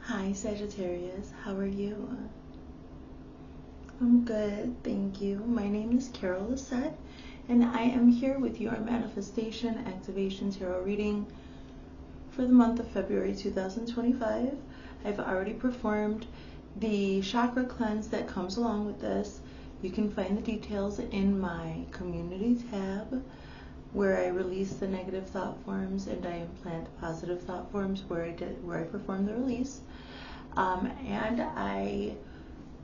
Hi Sagittarius, how are you? I'm good, thank you. My name is Lissett, and I am here with your manifestation activation tarot reading for the month of February 2025. I've already performed the chakra cleanse that comes along with this. You can find the details in my community tab, where I release the negative thought forms and I implant positive thought forms where I perform the release. And I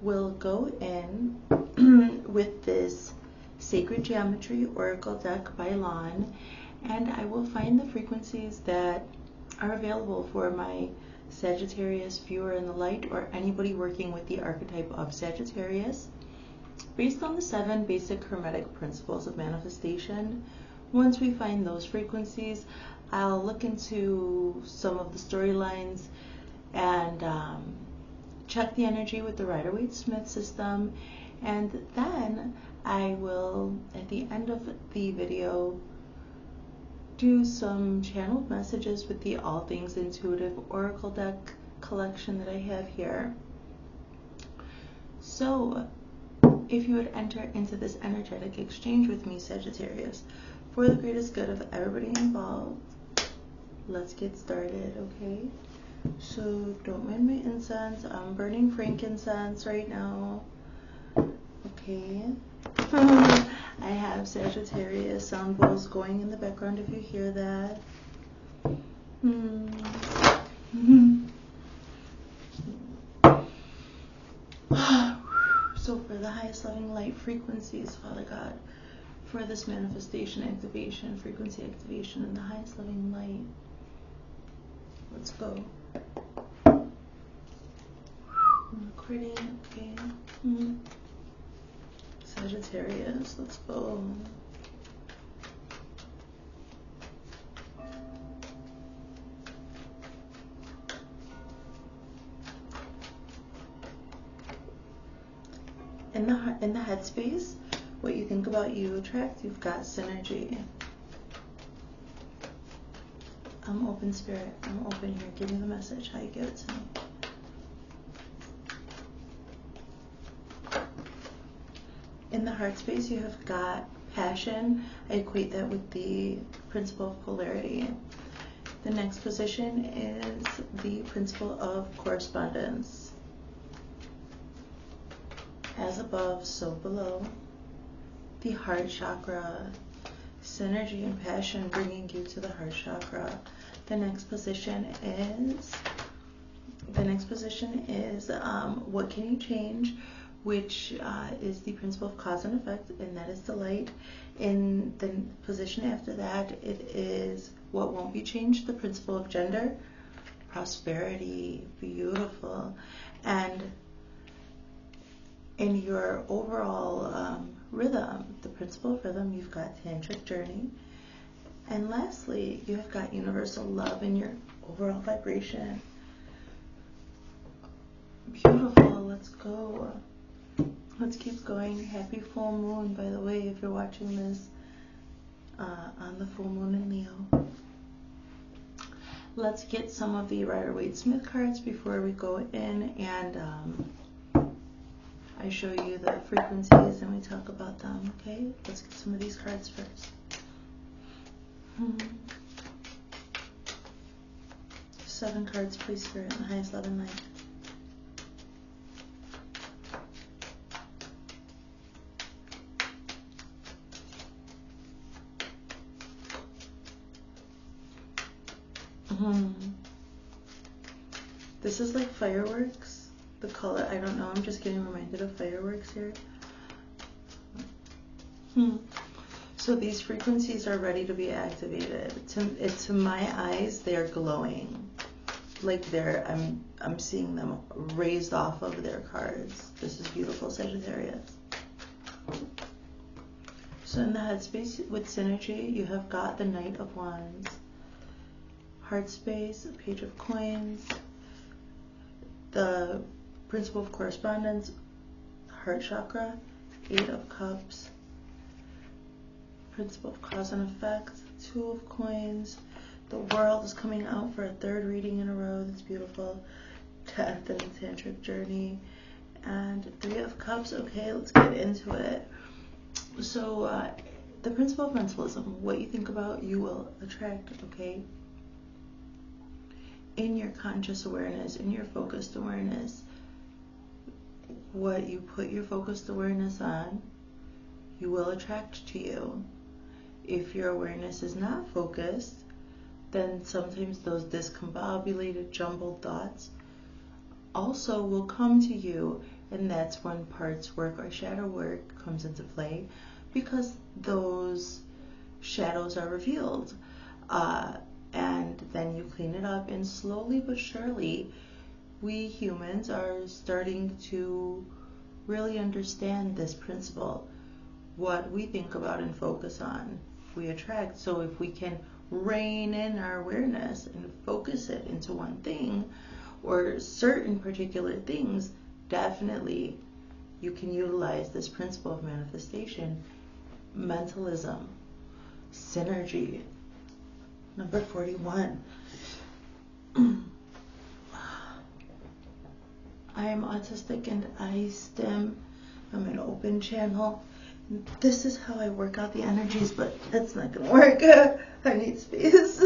will go in with this Sacred Geometry Oracle deck by Lon, and I will find the frequencies that are available for my Sagittarius viewer in the light, or anybody working with the archetype of Sagittarius, based on the 7 basic hermetic principles of manifestation. Once we find those frequencies, I'll look into some of the storylines and check the energy with the Rider-Waite-Smith system, and then I will, at the end of the video, do some channeled messages with the All Things Intuitive Oracle deck collection that I have here. So, if you would enter into this energetic exchange with me, Sagittarius, for the greatest good of everybody involved, let's get started, okay? So don't mind my incense. I'm burning frankincense right now. Okay. I have Sagittarius sound bowls going in the background if you hear that. So for the highest loving light frequencies, Father God, for this manifestation activation, frequency activation in the highest loving light, let's go. Recording, okay. Sagittarius, let's go. In the headspace, what you think about, you attract. You've got synergy. I'm open, Spirit. I'm open here. Give me the message. How you give it to me. In the heart space, you have got passion. I equate that with the principle of polarity. The next position is the principle of correspondence. As above, so below. The heart chakra, synergy and passion bringing you to the heart chakra. The next position is what can you change, which is the principle of cause and effect, and that is the light. In the position after that, it is what won't be changed, the principle of gender, prosperity, beautiful. And in your overall rhythm, the principle of rhythm, you've got tantric journey. And lastly, you have got universal love in your overall vibration. Beautiful, let's go. Let's keep going. Happy full moon, by the way, if you're watching this on the full moon in Leo. Let's get some of the Rider-Waite-Smith cards before we go in and I show you the frequencies and we talk about them, okay? Let's get some of these cards first. 7 cards, please, Spirit, in the highest love and light. This is like fireworks. The color, I don't know, I'm just getting reminded of fireworks here. So these frequencies are ready to be activated. To my eyes, they're glowing. Like I'm seeing them raised off of their cards. This is beautiful, Sagittarius. So in the headspace with synergy, you have got the Knight of Wands, heart space, Page of Coins, the principle of correspondence, heart chakra, 8 of Cups, principle of cause and effect, 2 of Coins. The World is coming out for a 3rd reading in a row. That's beautiful. Death and the Tantric Journey, and Three of Cups. Okay, let's get into it. So, the principle of mentalism, what you think about, you will attract, okay? In your conscious awareness, in your focused awareness, what you put your focused awareness on, you will attract to you. If your awareness is not focused, then sometimes those discombobulated, jumbled thoughts also will come to you, and that's when parts work or shadow work comes into play, because those shadows are revealed. And then you clean it up, and slowly but surely, we humans are starting to really understand this principle. What we think about and focus on, we attract. So if we can rein in our awareness and focus it into one thing or certain particular things, definitely you can utilize this principle of manifestation, mentalism, synergy. Number 41. I am autistic and I STEM. I'm an open channel. This is how I work out the energies, but that's not going to work. I need space.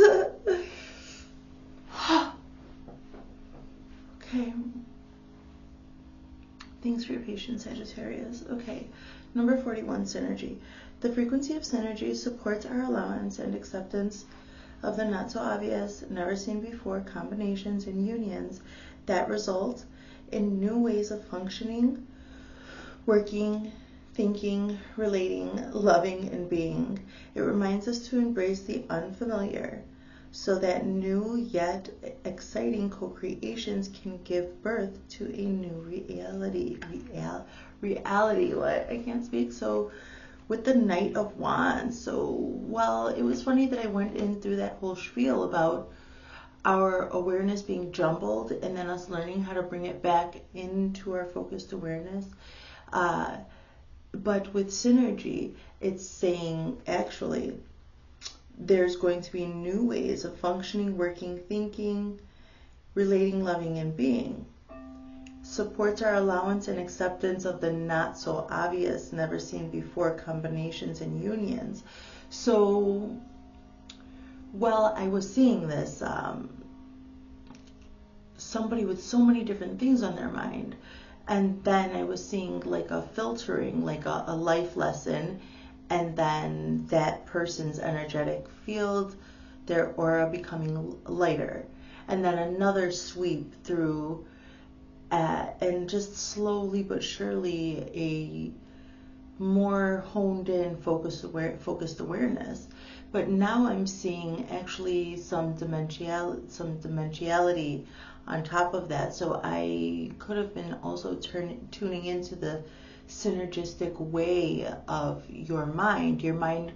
Okay. Thanks for your patience, Sagittarius. Okay. Number 41, synergy. The frequency of synergy supports our allowance and acceptance of the not so obvious, never seen before combinations and unions that result in new ways of functioning, working, thinking, relating, loving, and being. It reminds us to embrace the unfamiliar so that new yet exciting co-creations can give birth to a new reality. Reality, what? I can't speak. So with the Knight of Wands. So, well, it was funny that I went in through that whole spiel about our awareness being jumbled and then us learning how to bring it back into our focused awareness. But with synergy, it's saying actually there's going to be new ways of functioning, working, thinking, relating, loving, and being. Supports our allowance and acceptance of the not so obvious, never seen before combinations and unions. So, while I was seeing this, somebody with so many different things on their mind, and then I was seeing like a filtering, like a life lesson, and then that person's energetic field, their aura becoming lighter, and then another sweep through, and just slowly but surely a more honed in focused awareness. But now I'm seeing actually some dimensionality on top of that. So I could have been also tuning into the synergistic way of your mind. Your mind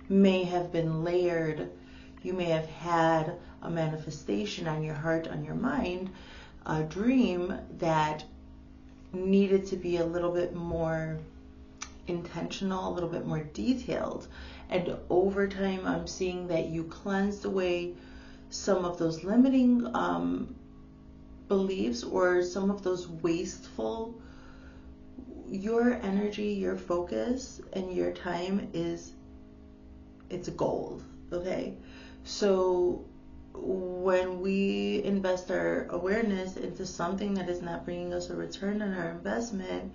may have been layered. You may have had a manifestation on your heart, on your mind, a dream that needed to be a little bit more intentional, a little bit more detailed. And over time, I'm seeing that you cleansed away some of those limiting beliefs or some of those wasteful. Your energy, your focus, and your time it's gold, okay? So when we invest our awareness into something that is not bringing us a return on our investment,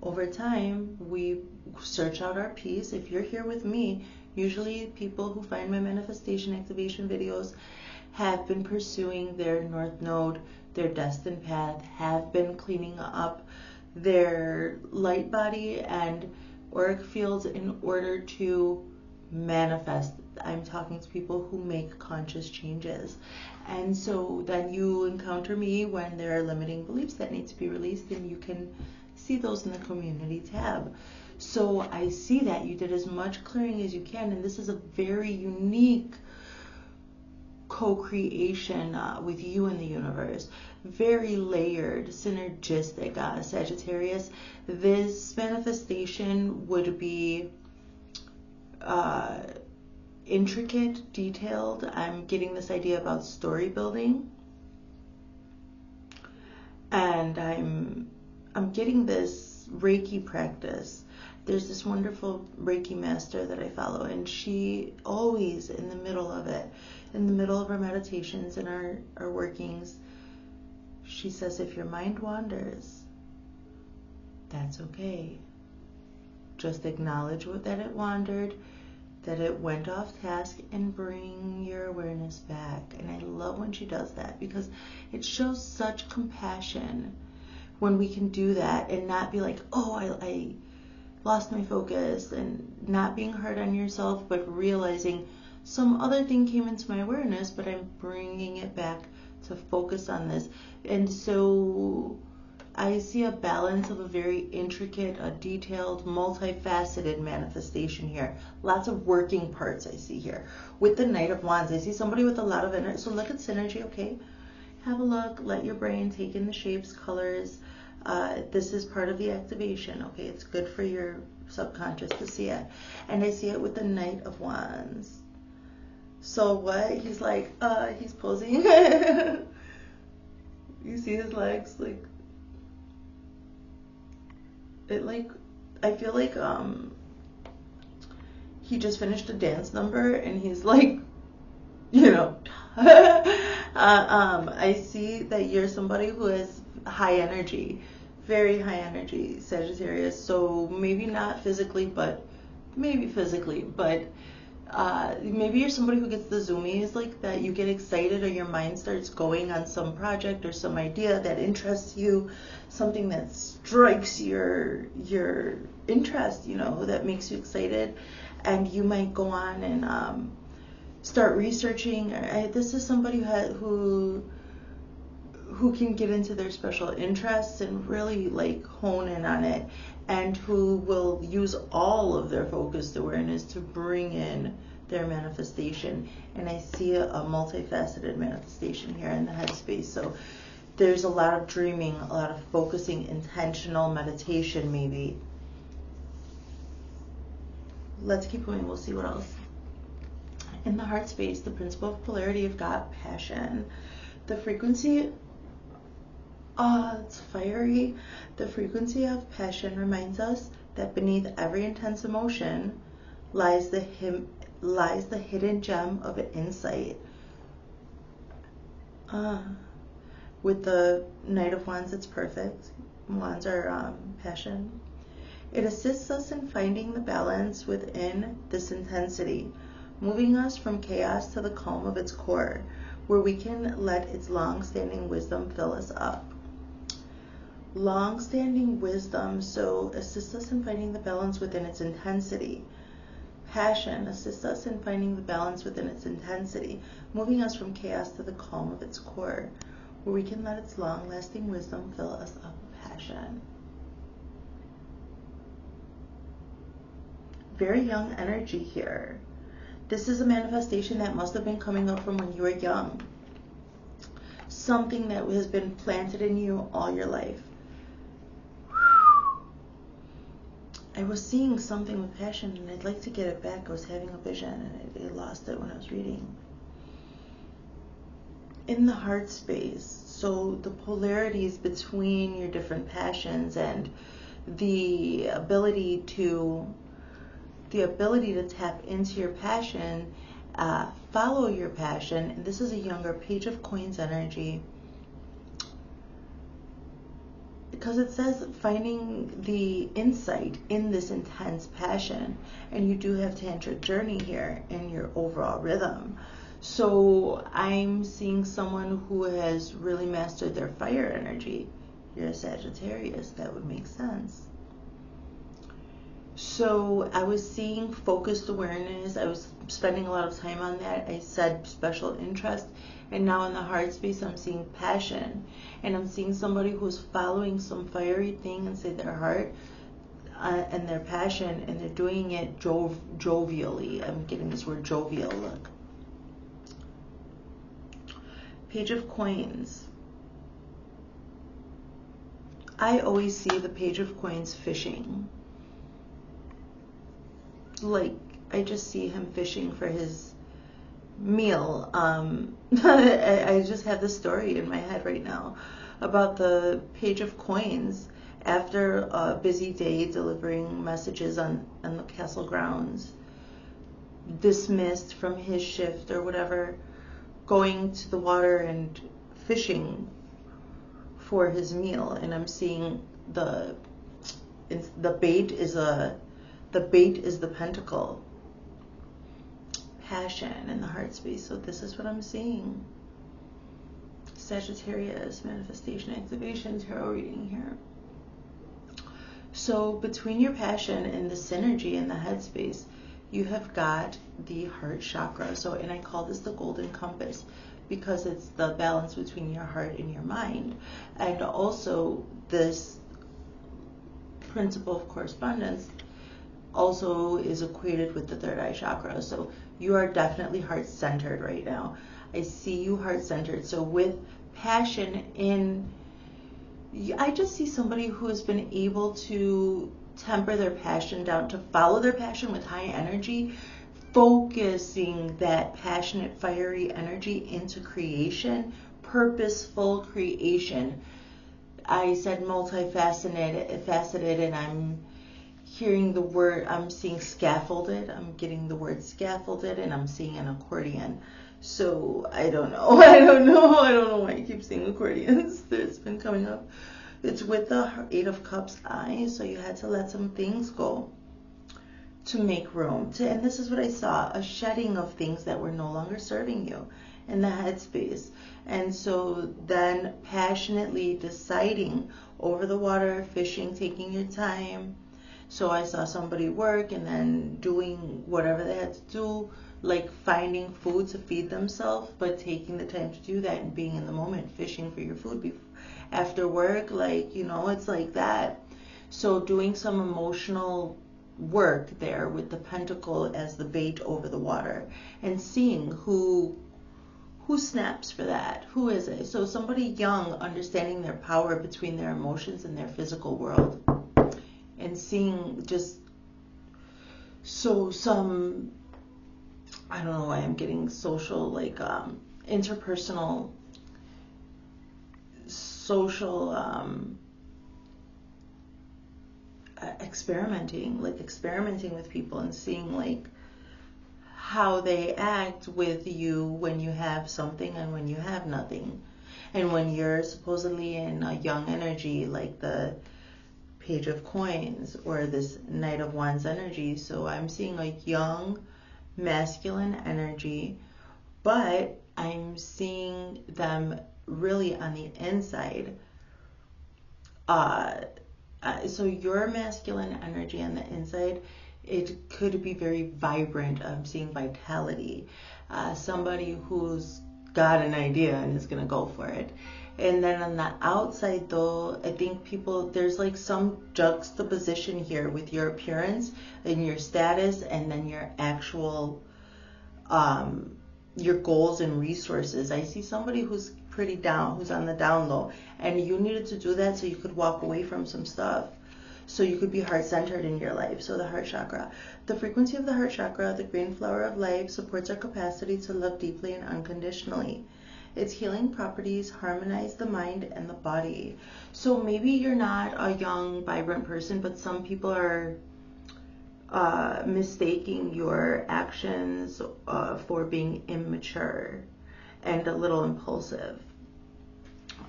over time, we search out our peace. If you're here with me, usually people who find my manifestation activation videos have been pursuing their North Node, their destined path, have been cleaning up their light body and auric fields in order to manifest. I'm talking to people who make conscious changes. And so then you encounter me when there are limiting beliefs that need to be released, and you can see those in the community tab. So I see that you did as much clearing as you can, and this is a very unique co-creation with you in the universe. Very layered, synergistic, Sagittarius. This manifestation would be intricate, detailed. I'm getting this idea about story building. and I'm getting this Reiki practice. There's this wonderful Reiki master that I follow, and she always, in the middle of it, in the middle of our meditations and our workings, she says, if your mind wanders, that's okay. Just acknowledge that it wandered, that it went off task, and bring your awareness back. And I love when she does that, because it shows such compassion when we can do that and not be like, oh, I lost my focus, and not being hard on yourself, but realizing some other thing came into my awareness, but I'm bringing it back to focus on this. And so I see a balance of a very intricate, a detailed, multifaceted manifestation here. Lots of working parts I see here. With the Knight of Wands, I see somebody with a lot of energy. So look at synergy, okay? Have a look, let your brain take in the shapes, colors. This is part of the activation, okay? It's good for your subconscious to see it. And I see it with the Knight of Wands. So what? He's like, he's posing. You see his legs, like, it, like, I feel like he just finished a dance number and he's like, you know, I see that you're somebody who has high energy, very high energy, Sagittarius. So maybe not physically, but maybe physically, but maybe you're somebody who gets the zoomies, like that you get excited, or your mind starts going on some project or some idea that interests you, something that strikes your interest, you know, that makes you excited, and you might go on and start researching. This is somebody who can get into their special interests and really like hone in on it, and who will use all of their focused awareness to bring in their manifestation. And I see a multifaceted manifestation here in the headspace. So there's a lot of dreaming, a lot of focusing, intentional meditation maybe. Let's keep going, we'll see what else. In the heart space, the principle of polarity, you've got passion. The frequency, it's fiery. The frequency of passion reminds us that beneath every intense emotion lies the hidden gem of insight. With the Knight of Wands, it's perfect. Wands are passion. It assists us in finding the balance within this intensity, moving us from chaos to the calm of its core, where we can let its long-standing wisdom fill us up. Long-standing wisdom, so assists us in finding the balance within its intensity. Passion assists us in finding the balance within its intensity, moving us from chaos to the calm of its core, where we can let its long-lasting wisdom fill us up with passion. Very young energy here. This is a manifestation that must have been coming up from when you were young. Something that has been planted in you all your life. I was seeing something with passion, and I'd like to get it back. I was having a vision, and I lost it when I was reading. In the heart space, so the polarities between your different passions and the ability to tap into your passion, follow your passion. And this is a younger Page of Coins energy, because it says finding the insight in this intense passion, and you do have tantric journey here in your overall rhythm. So I'm seeing someone who has really mastered their fire energy. You're a Sagittarius, that would make sense. So I was seeing focused awareness. I was spending a lot of time on that. I said special interest. And now in the heart space, I'm seeing passion. And I'm seeing somebody who's following some fiery thing inside their heart and their passion, and they're doing it jovially. I'm getting this word jovial, look. Page of Coins. I always see the Page of Coins fishing. Like, I just see him fishing for his meal. I just have this story in my head right now about the Page of Coins after a busy day delivering messages on the castle grounds, dismissed from his shift or whatever, going to the water and fishing for his meal. And I'm seeing the bait is the pentacle, passion in the heart space. So this is what I'm seeing. Sagittarius, manifestation, activation, tarot reading here. So between your passion and the synergy in the headspace, you have got the heart chakra. So, and I call this the golden compass because it's the balance between your heart and your mind. And also this principle of correspondence also is equated with the third eye chakra. So you are definitely heart-centered right now. I see you heart-centered. So with passion I just see somebody who has been able to temper their passion down, to follow their passion with high energy, focusing that passionate, fiery energy into creation, purposeful creation. I said multifaceted, and I'm hearing the word, I'm seeing scaffolded, I'm getting the word scaffolded, and I'm seeing an accordion. So I don't know why I keep seeing accordions. It's been coming up. It's with the Eight of Cups eye, so you had to let some things go to make room. And this is what I saw, a shedding of things that were no longer serving you in the headspace. And so then passionately deciding over the water, fishing, taking your time. So I saw somebody work and then doing whatever they had to do, like finding food to feed themselves, but taking the time to do that and being in the moment, fishing for your food after work, like, you know, it's like that. So doing some emotional work there with the pentacle as the bait over the water, and seeing who snaps for that. Who is it? So somebody young, understanding their power between their emotions and their physical world, and seeing just some, I don't know why I'm getting social, like interpersonal, social experimenting with people and seeing like how they act with you when you have something and when you have nothing, and when you're supposedly in a young energy like the Page of Coins or this Knight of Wands energy. So I'm seeing a young masculine energy, but I'm seeing them really on the inside. So your masculine energy on the inside, it could be very vibrant. I'm seeing vitality. Somebody who's got an idea and is going to go for it. And then on the outside, though, I think there's like some juxtaposition here with your appearance and your status, and then your actual, your goals and resources. I see somebody who's pretty down, who's on the down low, and you needed to do that so you could walk away from some stuff, so you could be heart-centered in your life. So the heart chakra, the frequency of the heart chakra, the green flower of life, supports our capacity to love deeply and unconditionally. Its healing properties harmonize the mind and the body. So maybe you're not a young, vibrant person, but some people are mistaking your actions for being immature and a little impulsive.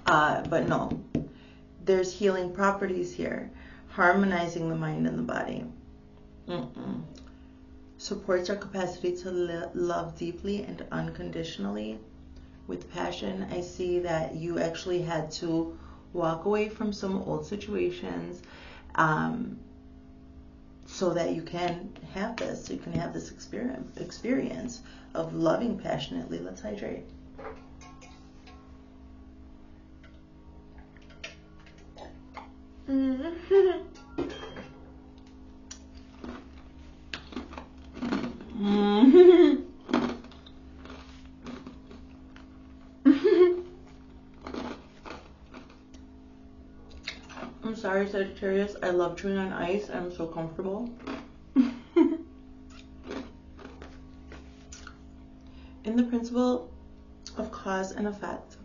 But no, there's healing properties here, harmonizing the mind and the body. Supports our capacity to love deeply and unconditionally. With passion, I see that you actually had to walk away from some old situations, so that you can have this. So you can have this experience of loving passionately. Let's hydrate. I'm sorry, Sagittarius. I love chewing on ice. I'm so comfortable. In the principle of cause and effect.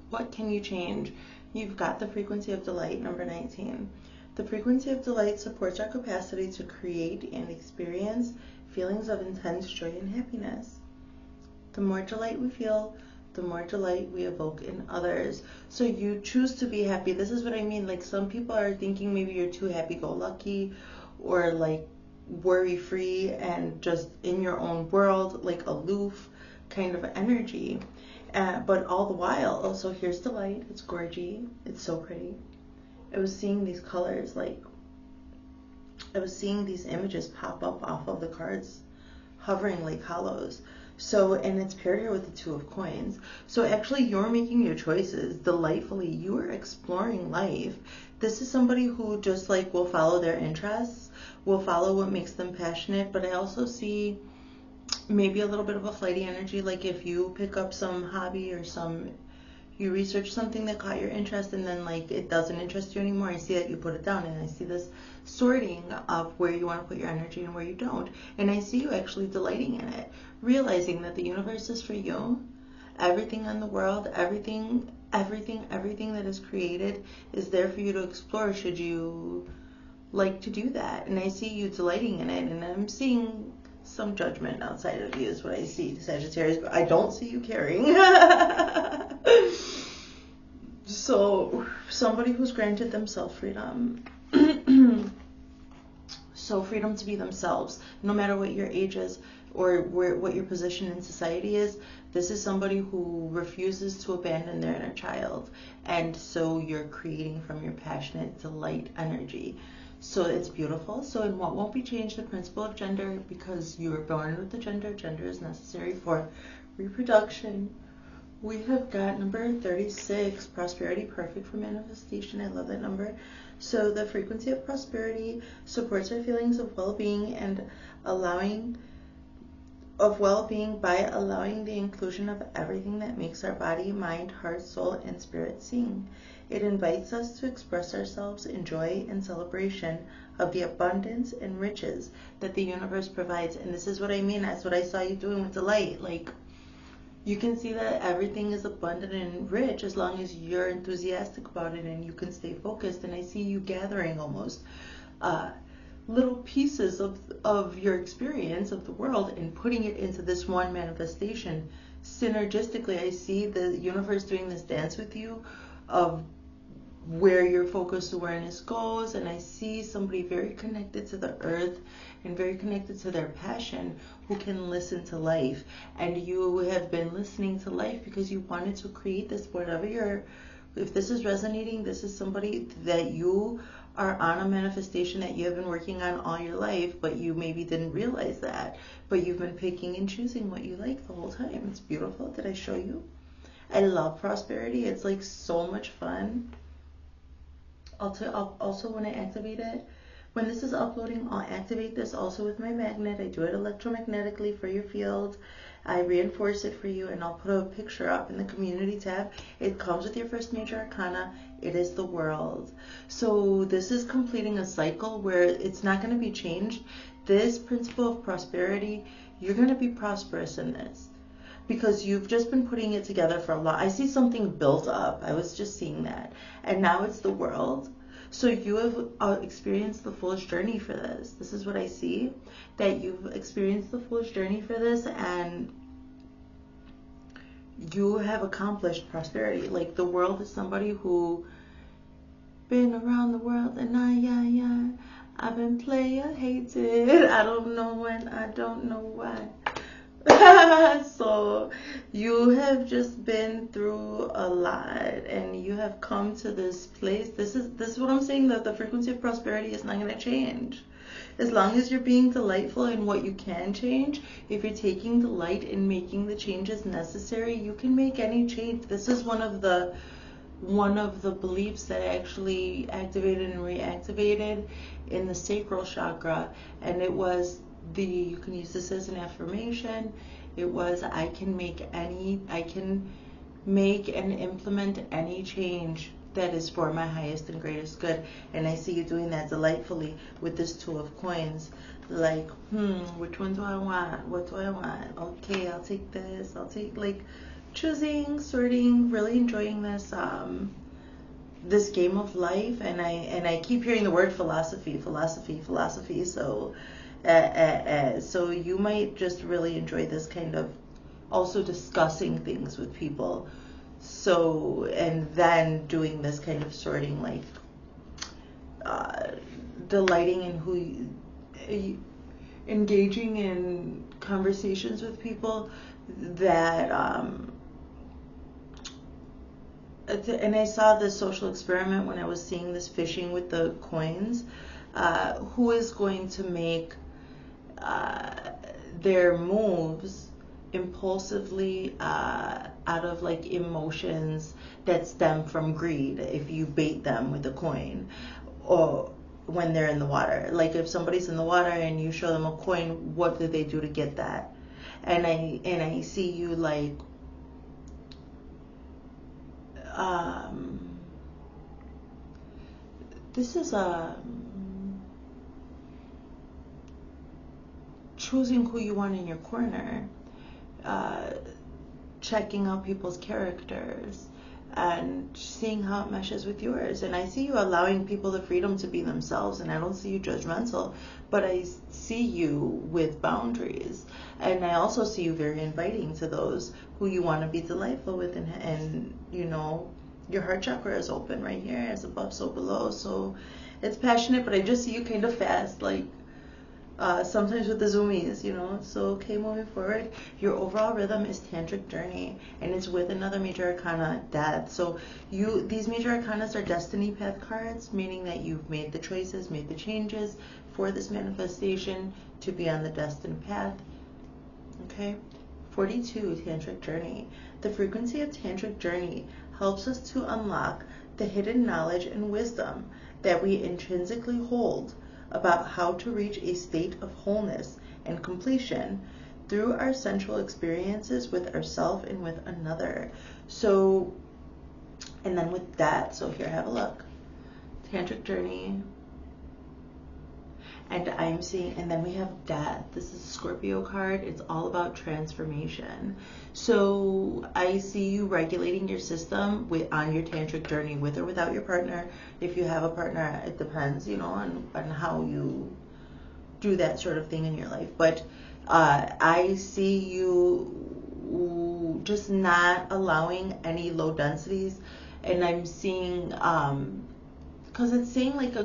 What can you change? You've got the frequency of delight, number 19. The frequency of delight supports our capacity to create and experience feelings of intense joy and happiness. The more delight we feel, the more delight we evoke in others. So you choose to be happy. This is what I mean. Like, some people are thinking maybe you're too happy-go-lucky, or like worry-free and just in your own world, like aloof kind of energy. But all the while, also, here's the light. It's gorgy. It's so pretty. I was seeing these colors, like, I was seeing these images pop up off of the cards, hovering like hollows. So, and it's paired here with the Two of Coins. So actually, you're making your choices delightfully. You are exploring life. This is somebody who just like will follow their interests, will follow what makes them passionate. But I also see maybe a little bit of a flighty energy. Like, if you pick up some hobby or you research something that caught your interest, and then like it doesn't interest you anymore, I see that you put it down, and I see this sorting of where you want to put your energy and where you don't. And I see you actually delighting in it, realizing that the universe is for you. Everything in the world, everything that is created is there for you to explore, should you like to do that. And I see you delighting in it, and I'm seeing some judgment outside of you is what I see, Sagittarius, but I don't see you caring. So, somebody who's granted themselves freedom. So, freedom to be themselves, no matter what your age is or what your position in society is. This is somebody who refuses to abandon their inner child. And so you're creating from your passionate delight energy. So it's beautiful. So in what won't be changed, the principle of gender, because you were born with the gender. Gender is necessary for reproduction. We have got number 36, prosperity, perfect for manifestation. I love that number. So the frequency of prosperity supports our feelings of well-being and by allowing the inclusion of everything that makes our body, mind, heart, soul, and spirit sing. It invites us to express ourselves in joy and celebration of the abundance and riches that the universe provides. And this is what I mean. That's what I saw you doing with delight. Like, you can see that everything is abundant and rich as long as you're enthusiastic about it and you can stay focused. And I see you gathering almost little pieces of your experience of the world and putting it into this one manifestation. Synergistically, I see the universe doing this dance with you of where your focused awareness goes, and I see somebody very connected to the earth and very connected to their passion who can listen to life. And you have been listening to life because you wanted to create this, if this is resonating, this is somebody that you are on a manifestation that you have been working on all your life, but you maybe didn't realize that. But you've been picking and choosing what you like the whole time. It's beautiful. Did I show you? I love prosperity. It's like so much fun. I'll also, when I activate it, when this is uploading, I'll activate this also with my magnet. I do it electromagnetically for your field. I reinforce it for you, and I'll put a picture up in the community tab. It comes with your first major arcana. It is the world. So this is completing a cycle where it's not going to be changed. This principle of prosperity, you're going to be prosperous in this because you've just been putting it together for a lot. I see something built up. I was just seeing that. And now it's the world. So you have experienced the foolish journey for this. This is what I see, that you've experienced the foolish journey for this, and you have accomplished prosperity. Like, the world is somebody who been around the world, and I've been player hated. I don't know when, I don't know why. So you have just been through a lot, and you have come to this place. This is what I'm saying, that the frequency of prosperity is not going to change. As long as you're being delightful in what you can change, if you're taking delight in making the changes necessary, you can make any change. This is one of the beliefs that I actually activated and reactivated in the sacral chakra, and it was you can use this as an affirmation. It was, I can make and implement any change that is for my highest and greatest good. And I see you doing that delightfully with this Two of Coins. Like, which one do I want? What do I want? Okay, I'll take this. I'll take, like, choosing, sorting, really enjoying this this game of life. And I keep hearing the word philosophy. So so you might just really enjoy this kind of also discussing things with people. So, and then doing this kind of sorting, like delighting in who you, engaging in conversations with people that and I saw this social experiment when I was seeing this fishing with the coins. Who is going to make their moves impulsively out of like emotions that stem from greed if you bait them with a coin, or when they're in the water. Like if somebody's in the water and you show them a coin, what do they do to get that? And I see you like this is choosing who you want in your corner, checking out people's characters and seeing how it meshes with yours. And I see you allowing people the freedom to be themselves, and I don't see you judgmental, but I see you with boundaries. And I also see you very inviting to those who you want to be delightful with, and you know, your heart chakra is open right here, as above so below. So it's passionate, but I just see you kind of fast, like sometimes with the zoomies, you know. So okay, moving forward, your overall rhythm is tantric journey, and it's with another major arcana, death. So these major arcanas are destiny path cards, meaning that you've made the choices, made the changes for this manifestation to be on the destined path. Okay. 42, tantric journey. The frequency of tantric journey helps us to unlock the hidden knowledge and wisdom that we intrinsically hold about how to reach a state of wholeness and completion through our sensual experiences with ourselves and with another. So, and then with that, so here, have a look. Tantric journey. And I'm seeing, and then we have death. This is a Scorpio card. It's all about transformation. So I see you regulating your system on your tantric journey, with or without your partner. If you have a partner, it depends, you know, on how you do that sort of thing in your life. But I see you just not allowing any low densities. And I'm seeing, because it's saying like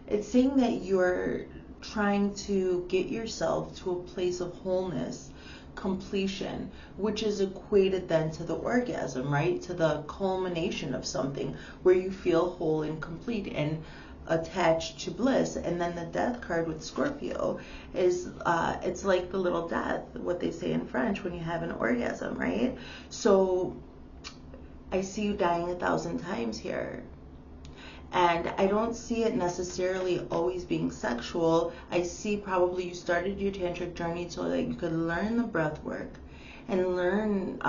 it's saying that you're trying to get yourself to a place of wholeness, completion, which is equated then to the orgasm, right? To the culmination of something where you feel whole and complete and attached to bliss. And then the death card with Scorpio is, it's like the little death, what they say in French when you have an orgasm, right? So I see you dying 1,000 times here. And I don't see it necessarily always being sexual. I see probably you started your tantric journey so that you could learn the breath work and learn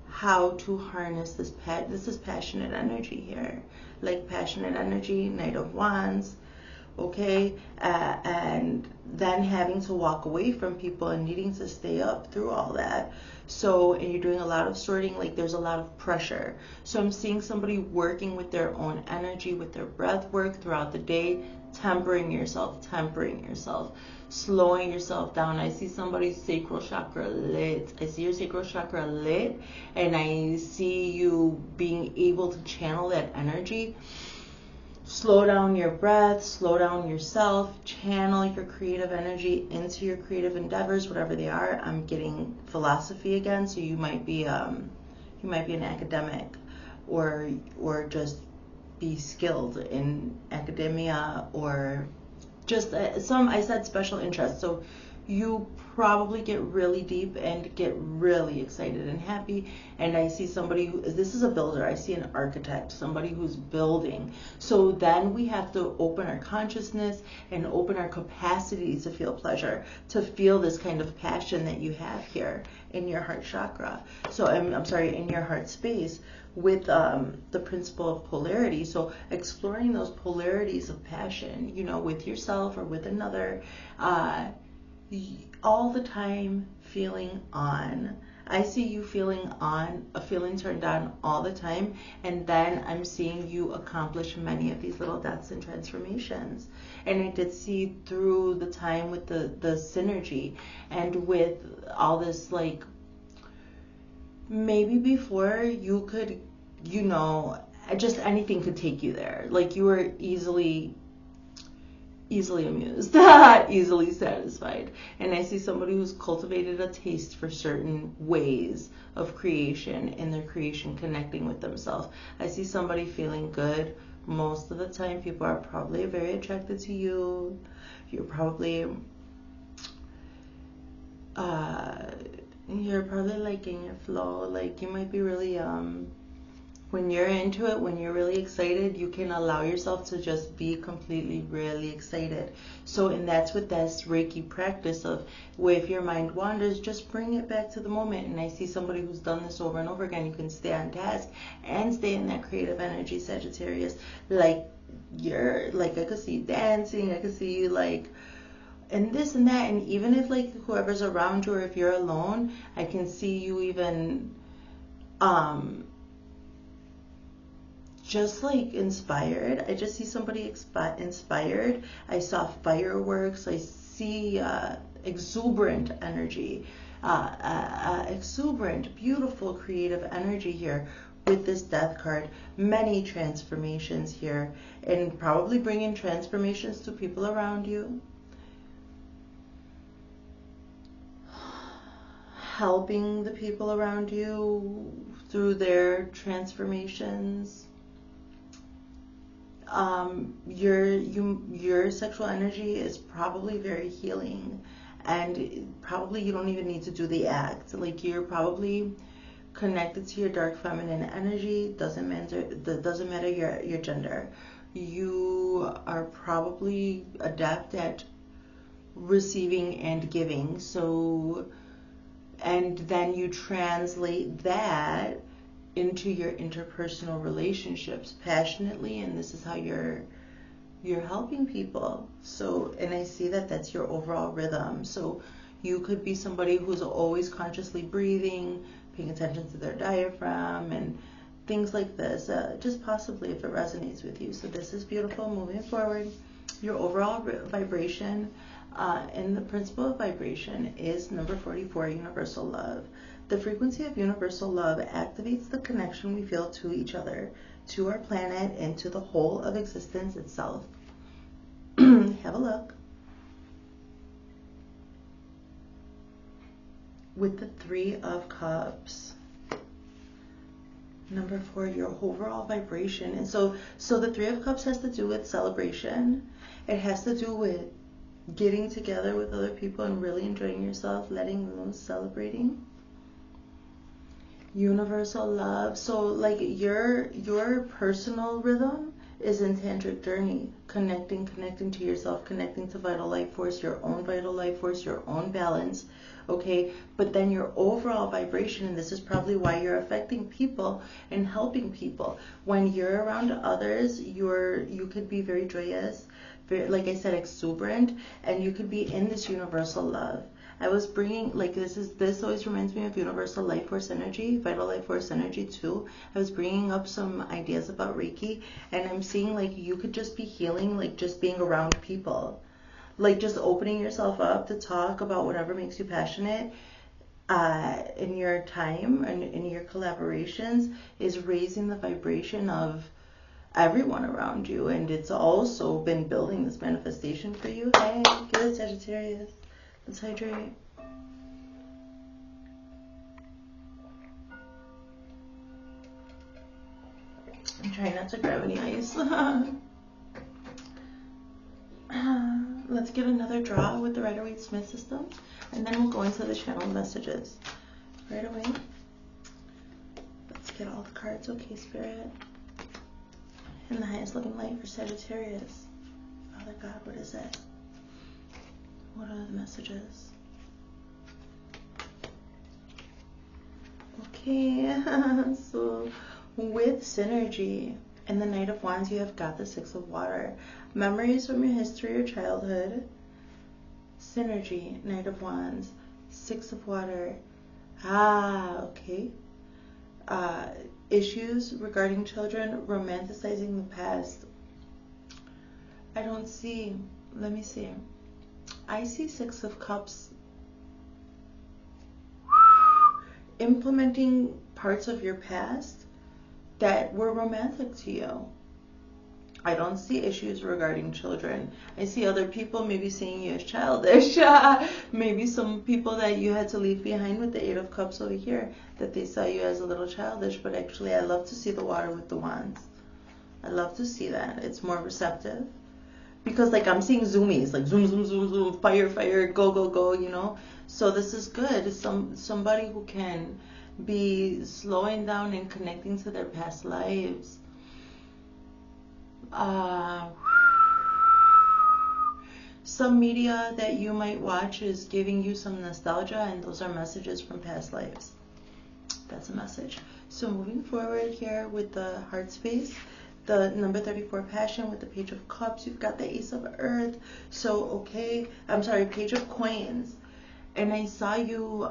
how to harness this. This is passionate energy here, like passionate energy, Knight of Wands, okay? And then having to walk away from people and needing to stay up through all that. So, and you're doing a lot of sorting, like there's a lot of pressure. So I'm seeing somebody working with their own energy, with their breath work throughout the day, tempering yourself, slowing yourself down. I see somebody's sacral chakra lit. I see your sacral chakra lit, and I see you being able to channel that energy. Slow down your breath, slow down yourself, channel your creative energy into your creative endeavors, whatever they are. I'm getting philosophy again, so you might be an academic, or just be skilled in academia, or just I said special interest. So you probably get really deep and get really excited and happy. And I see somebody who, this is a builder, I see an architect, somebody who's building. So then we have to open our consciousness and open our capacity to feel pleasure, to feel this kind of passion that you have here in your heart chakra. So I'm sorry, in your heart space, with the principle of polarity. So exploring those polarities of passion, you know, with yourself or with another, all the time feeling on. I see you feeling on, feeling turned on all the time, and then I'm seeing you accomplish many of these little deaths and transformations. And I did see through the time with the synergy and with all this, like, maybe before you could, you know, just anything could take you there. Like, you were easily amused, easily satisfied. And I see somebody who's cultivated a taste for certain ways of creation, and their creation connecting with themselves. I see somebody feeling good. Most of the time, people are probably very attracted to you. You're probably like in your flow. Like, you might be really when you're into it, when you're really excited, you can allow yourself to just be completely really excited. So, and that's with this Reiki practice of, where if your mind wanders, just bring it back to the moment. And I see somebody who's done this over and over again. You can stay on task and stay in that creative energy, Sagittarius. Like, you're, like, I could see you dancing, I could see you, like, and this and that. And even if, like, whoever's around you, or if you're alone, I can see you even just like inspired. I just see somebody inspired. I saw fireworks. I see exuberant energy, exuberant, beautiful, creative energy here with this death card. Many transformations here, and probably bringing transformations to people around you. Helping the people around you through their transformations. Your sexual energy is probably very healing, and probably you don't even need to do the act. Like, you're probably connected to your dark feminine energy. Doesn't matter your gender. You are probably adept at receiving and giving. So, and then you translate that into your interpersonal relationships passionately, and this is how you're helping people. So, and I see that that's your overall rhythm. So you could be somebody who's always consciously breathing, paying attention to their diaphragm and things like this, just possibly if it resonates with you. So this is beautiful. Moving forward, your overall vibration and the principle of vibration is number 44, universal love. The frequency of universal love activates the connection we feel to each other, to our planet, and to the whole of existence itself. Have a look. With the 3 of Cups, number 4, your overall vibration. And so the 3 of Cups has to do with celebration. It has to do with getting together with other people and really enjoying yourself, letting loose, celebrating. Universal love. So, like, your personal rhythm is in tantric journey, connecting to yourself, connecting to vital life force, your own vital life force, your own balance. Okay, but then your overall vibration, and this is probably why you're affecting people and helping people. When you're around others, you could be very joyous, very, like I said, exuberant, and you could be in this universal love. I was bringing, like, this always reminds me of universal life force energy, vital life force energy too. I was bringing up some ideas about Reiki, and I'm seeing, like, you could just be healing, like, just being around people, like, just opening yourself up to talk about whatever makes you passionate in your time and in your collaborations is raising the vibration of everyone around you. And it's also been building this manifestation for you. Hey, good, Sagittarius. Let's hydrate. I'm trying not to grab any ice. Let's get another draw with the Rider-Waite-Smith system, and then we'll go into the channel messages. Right away. Let's get all the cards. Okay, Spirit. And the highest loving light for Sagittarius. Father God, what is it? What are the messages? Okay, so with synergy and the Knight of Wands, you have got the Six of Water. Memories from your history or childhood. Synergy, Knight of Wands, Six of Water. Okay. Issues regarding children, romanticizing the past. I don't see, let me see. I see Six of Cups. Implementing parts of your past that were romantic to you. I don't see issues regarding children. I see other people maybe seeing you as childish. Maybe some people that you had to leave behind with the Eight of Cups over here, that they saw you as a little childish, but actually I love to see the water with the wands. I love to see that. It's more receptive. Because like I'm seeing zoomies, like zoom, zoom, zoom, zoom, fire, fire, go, go, go, you know. So this is good. Somebody who can be slowing down and connecting to their past lives. Some media that you might watch is giving you some nostalgia, and those are messages from past lives. That's a message. So moving forward here with the heart space, the number 34 passion with the Page of Cups, you've got the Ace of Earth. So okay, I'm sorry, Page of Coins. And I saw you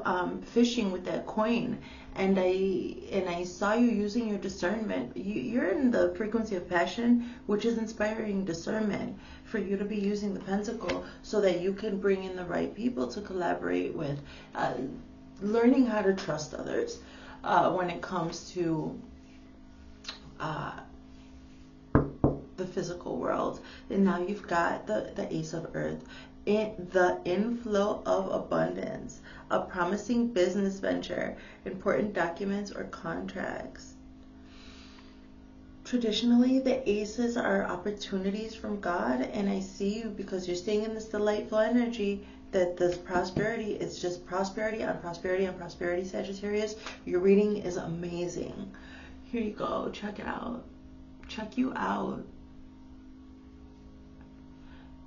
fishing with that coin, and I saw you using your discernment. You're in the frequency of passion, which is inspiring discernment for you to be using the pentacle so that you can bring in the right people to collaborate with, learning how to trust others when it comes to the physical world. And now you've got the Ace of Earth. The inflow of abundance, a promising business venture, important documents or contracts. Traditionally, the aces are opportunities from God, and I see you, because you're staying in this delightful energy, that this prosperity is just prosperity on prosperity on prosperity, Sagittarius. Your reading is amazing. Here you go. Check it out. Check you out.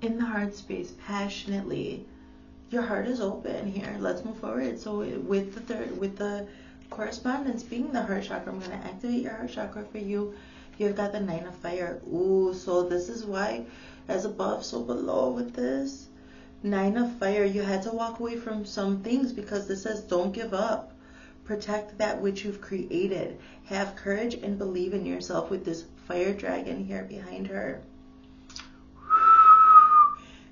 In the heart space, passionately, your heart is open here. Let's move forward. So with the correspondence being the heart chakra, I'm going to activate your heart chakra for you. You've got the Nine of Fire. Ooh, so this is why, as above, so below with this Nine of Fire, you had to walk away from some things, because this says don't give up. Protect that which you've created. Have courage and believe in yourself with this fire dragon here behind her.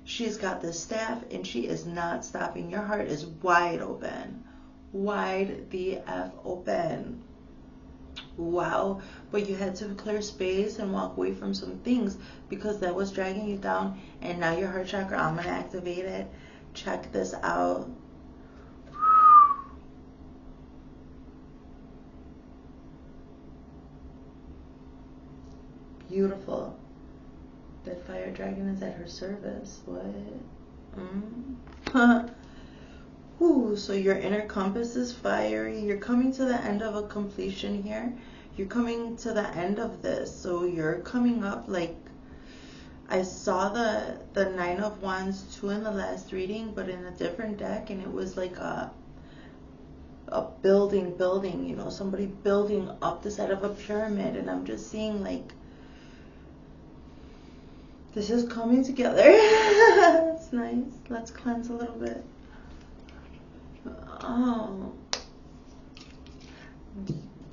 She's got this staff, and she is not stopping. Your heart is wide open. Wide the F open. Wow. But you had to clear space and walk away from some things, because that was dragging you down. And now your heart chakra, I'm going to activate it. Check this out. Beautiful. That fire dragon is at her service. What? Ooh, so your inner compass is fiery. You're coming to the end of a completion here. You're coming to the end of this. So you're coming up, like, I saw the Nine of Wands too in the last reading, but in a different deck, and it was like a building, you know, somebody building up the side of a pyramid, and I'm just seeing like this is coming together. It's nice. Let's cleanse a little bit. Oh,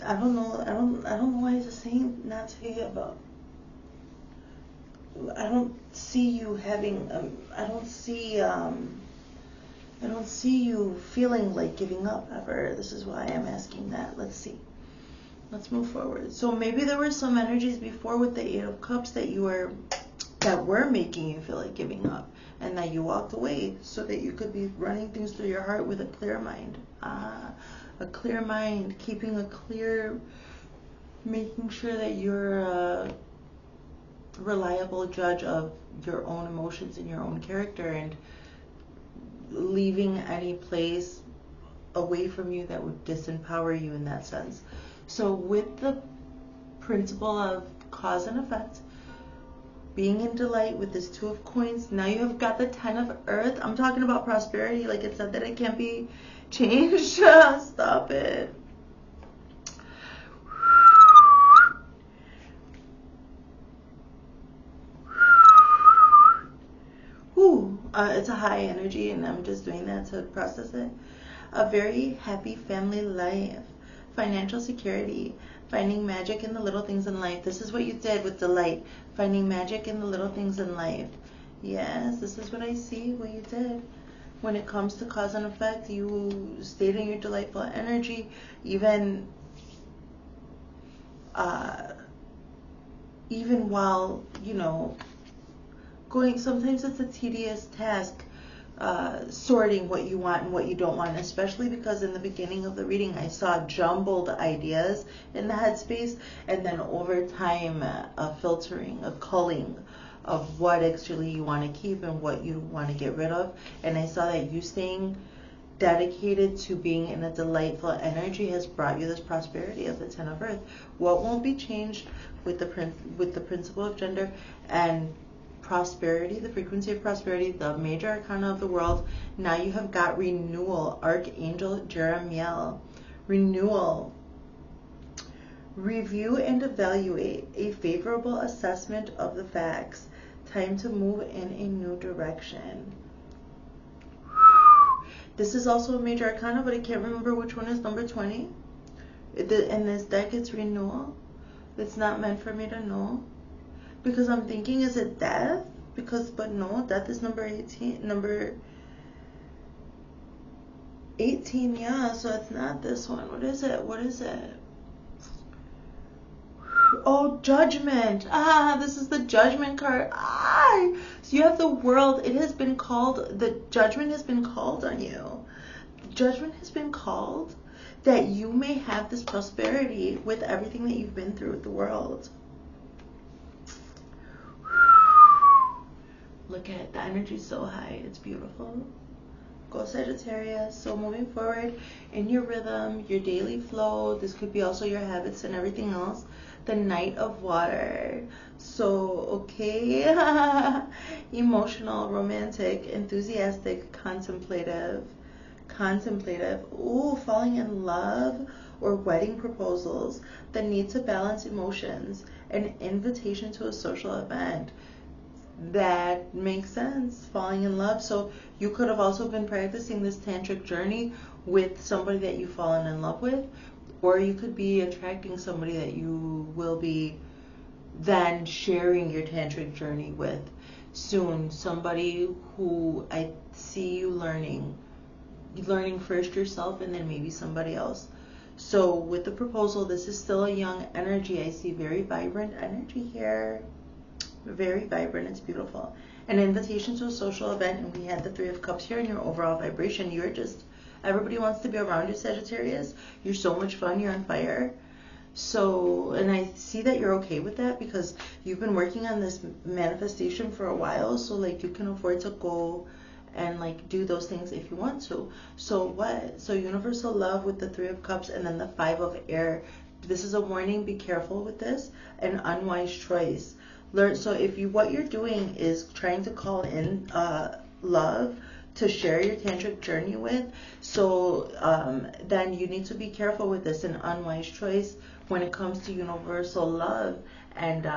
I don't know why it's saying not to give up. I don't see you having I don't see you feeling like giving up ever. This is why I'm asking that. Let's see. Let's move forward. So maybe there were some energies before with the Eight of Cups that were making you feel like giving up, and that you walked away so that you could be running things through your heart with a clear mind. A clear mind, keeping a clear, making sure that you're reliable judge of your own emotions and your own character, and leaving any place away from you that would disempower you in that sense. So with the principle of cause and effect, being in delight with this Two of Coins, now you have got the Ten of Earth. I'm talking about prosperity, like it said that it can't be changed. Stop it. It's a high energy, and I'm just doing that to process it. A very happy family life, financial security, finding magic in the little things in life. This is what you did with delight, finding magic in the little things in life. Yes, this is what I see, what you did. When it comes to cause and effect, you stayed in your delightful energy, even while, going. Sometimes it's a tedious task, sorting what you want and what you don't want, especially because in the beginning of the reading I saw jumbled ideas in the headspace, and then over time a filtering, a culling of what actually you want to keep and what you want to get rid of. And I saw that you staying dedicated to being in a delightful energy has brought you this prosperity of the Ten of Earth. What won't be changed with the principle of gender and prosperity, the frequency of prosperity, the major arcana of the world. Now you have got renewal, Archangel Jeremiel. Renewal. Review and evaluate, a favorable assessment of the facts. Time to move in a new direction. This is also a major arcana, but I can't remember which one is number 20. In this deck, it's renewal. It's not meant for me to know, because I'm thinking, is it death? But no, death is number 18. Number 18, yeah, so it's not this one. What is it? Oh, judgment. This is the judgment card. So you have the world. It has been called, the judgment has been called on you. Judgment has been called that you may have this prosperity with everything that you've been through with the world. Look at it. The energy is so high. It's beautiful. Go Sagittarius. So moving forward in your rhythm, your daily flow, this could be also your habits and everything else. The Knight of Water. So, okay. Emotional, romantic, enthusiastic, contemplative. Ooh, falling in love or wedding proposals. The need to balance emotions. An invitation to a social event. That makes sense. Falling in love. So you could have also been practicing this tantric journey with somebody that you've fallen in love with, or you could be attracting somebody that you will be then sharing your tantric journey with soon. Somebody who I see you learning first yourself and then maybe somebody else. So with the proposal, this is still a young energy. I see very vibrant energy here. Very vibrant. It's beautiful. An invitation to a social event, and we had the Three of Cups here in your overall vibration. You're just, everybody wants to be around you, Sagittarius. You're so much fun. You're on fire. So, and I see that you're okay with that because you've been working on this manifestation for a while. So like you can afford to go and like do those things if you want to. So what? So universal love with the Three of Cups and then the Five of Air. This is a warning. Be careful with this. An unwise choice. So if what you're doing is trying to call in love to share your tantric journey with, so then you need to be careful with this, an unwise choice when it comes to universal love and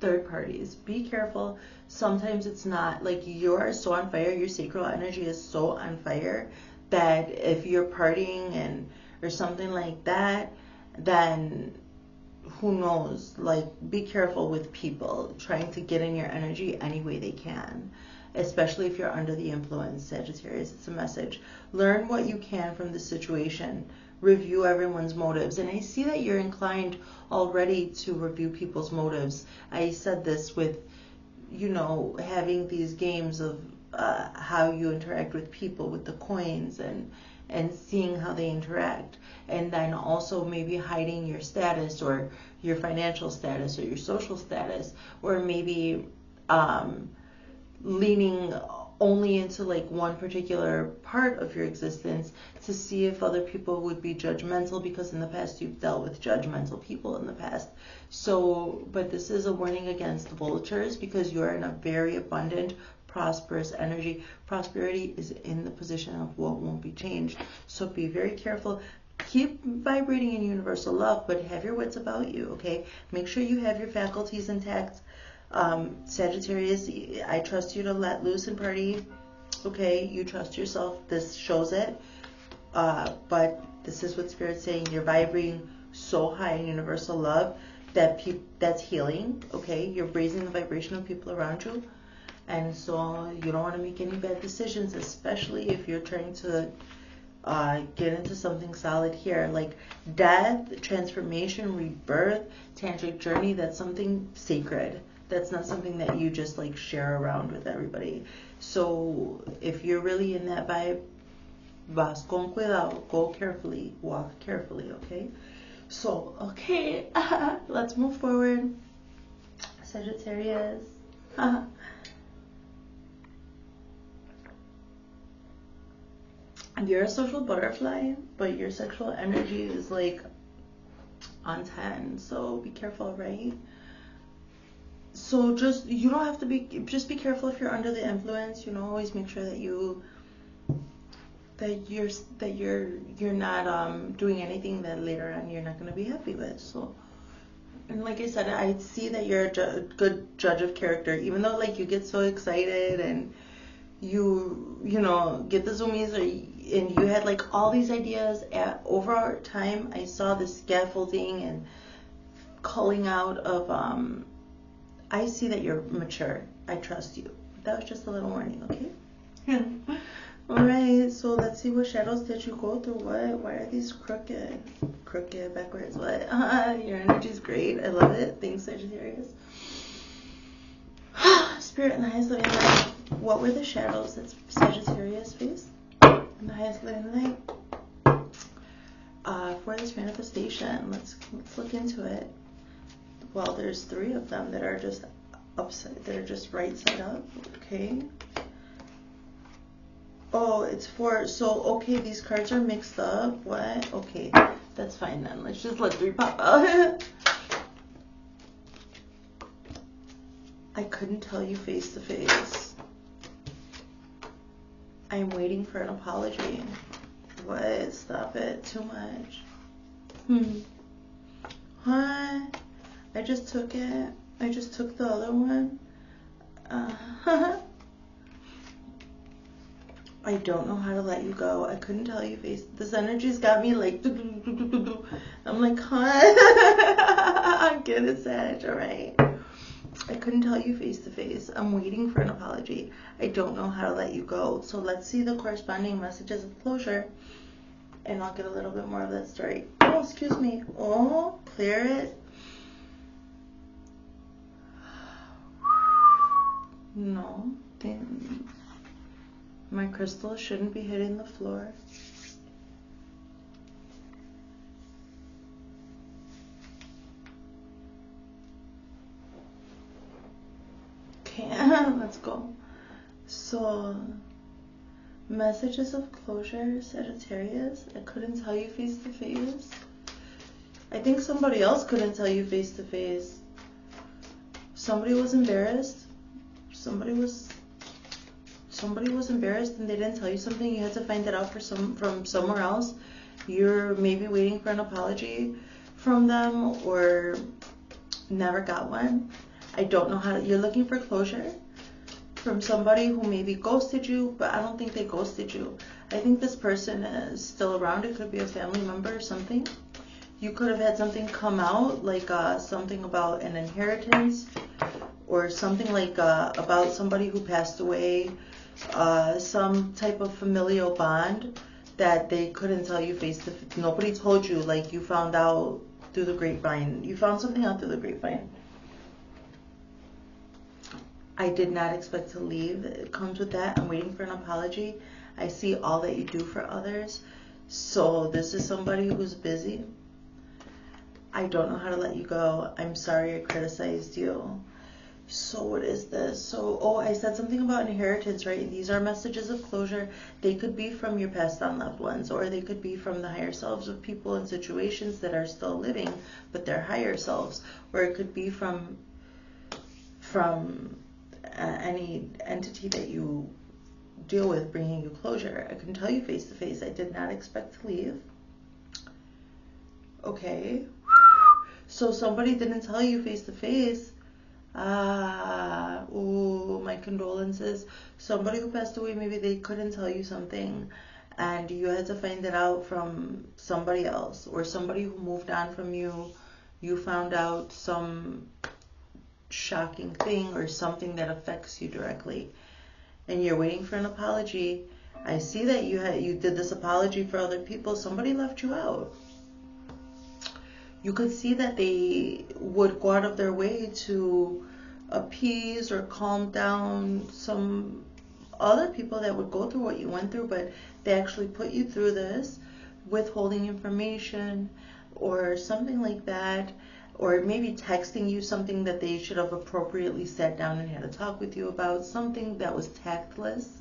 third parties. Be careful. Sometimes it's not, like you are so on fire, your sacral energy is so on fire that if you're partying or something like that, then who knows, like be careful with people trying to get in your energy any way they can, especially if you're under the influence, Sagittarius. It's a message. Learn what you can from the situation. Review everyone's motives. And I see that you're inclined already to review people's motives. I said this with, having these games of how you interact with people with the coins and and seeing how they interact. And then also maybe hiding your status or your financial status or your social status, or maybe leaning only into like one particular part of your existence to see if other people would be judgmental, because in the past you've dealt with judgmental people in the past. So, but this is a warning against vultures, because you're in a very abundant, prosperous energy. Prosperity is in the position of what won't be changed. So be very careful. Keep vibrating in universal love, but have your wits about you, okay? Make sure you have your faculties intact. Sagittarius, I trust you to let loose and party, okay? You trust yourself. This shows it. But this is what Spirit's saying. You're vibrating so high in universal love that that's healing, okay? You're raising the vibration of people around you. And so you don't want to make any bad decisions, especially if you're trying to get into something solid here, like death, transformation, rebirth, tantric journey. That's something sacred. That's not something that you just like share around with everybody. So if you're really in that vibe, vas con cuidado, go carefully, walk carefully, okay? So, okay, let's move forward. Sagittarius. You're a social butterfly, but your sexual energy is like on 10, so be careful, right? So you don't have to be, just be careful if you're under the influence, always make sure that you're not doing anything that later on you're not going to be happy with. So, and like I said, I see that you're a good judge of character, even though like you get so excited and you get the zoomies, and you had like all these ideas. Over time, I saw this scaffolding and culling out of I see that you're mature. I trust you. That was just a little warning, okay? Alright, so let's see what shadows did you go through. Why are these crooked backwards? What? Your energy's great. I love it. Thanks, Sagittarius. Spirit in the highest living light. What were the shadows that Sagittarius faced in the highest living light for this manifestation? Let's look into it. Well, there's 3 of them that are just upside. They're just right side up. Okay. Oh, it's 4. So okay, these cards are mixed up. What? Okay, that's fine then. Let's just let 3 pop out. I couldn't tell you face to face. I'm waiting for an apology. What? Stop it. Too much. Huh? I just took it. I just took the other one. I don't know how to let you go. I couldn't tell you face. This energy's got me like. I'm like, huh? Get it, Sag. All right. I couldn't tell you face to face. I'm waiting for an apology. I don't know how to let you go. So let's see the corresponding messages of closure, and I'll get a little bit more of that story. Oh, excuse me. Oh, clear it. No, my crystal shouldn't be hitting the floor. Okay, let's go. So, messages of closure, Sagittarius. I couldn't tell you face to face. I think somebody else couldn't tell you face to face. Somebody was embarrassed. Somebody was embarrassed and they didn't tell you something. You had to find it out from somewhere else. You're maybe waiting for an apology from them or never got one. I don't know how you're looking for closure from somebody who maybe ghosted you, but I don't think they ghosted you. I think this person is still around. It could be a family member or something. You could have had something come out, like something about an inheritance, or something like about somebody who passed away, some type of familial bond that they couldn't tell you face to face. Nobody told you, like you found out through the grapevine. You found something out through the grapevine. I did not expect to leave. It comes with that. I'm waiting for an apology. I see all that you do for others. So this is somebody who's busy. I don't know how to let you go. I'm sorry I criticized you. So what is this? So, oh, I said something about inheritance, right? These are messages of closure. They could be from your passed on loved ones, or they could be from the higher selves of people in situations that are still living, but they're higher selves. Or it could be from any entity that you deal with bringing you closure. I can tell you face to face, I did not expect to leave. Okay. So somebody didn't tell you face to face. Oh, my condolences. Somebody who passed away, maybe they couldn't tell you something and you had to find it out from somebody else, or somebody who moved on from you. You found out some shocking thing or something that affects you directly, and you're waiting for an apology. I see that you did this apology for other people. Somebody left you out. You could see that they would go out of their way to appease or calm down some other people that would go through what you went through, but they actually put you through this, withholding information or something like that, or maybe texting you something that they should have appropriately sat down and had a talk with you about, something that was tactless,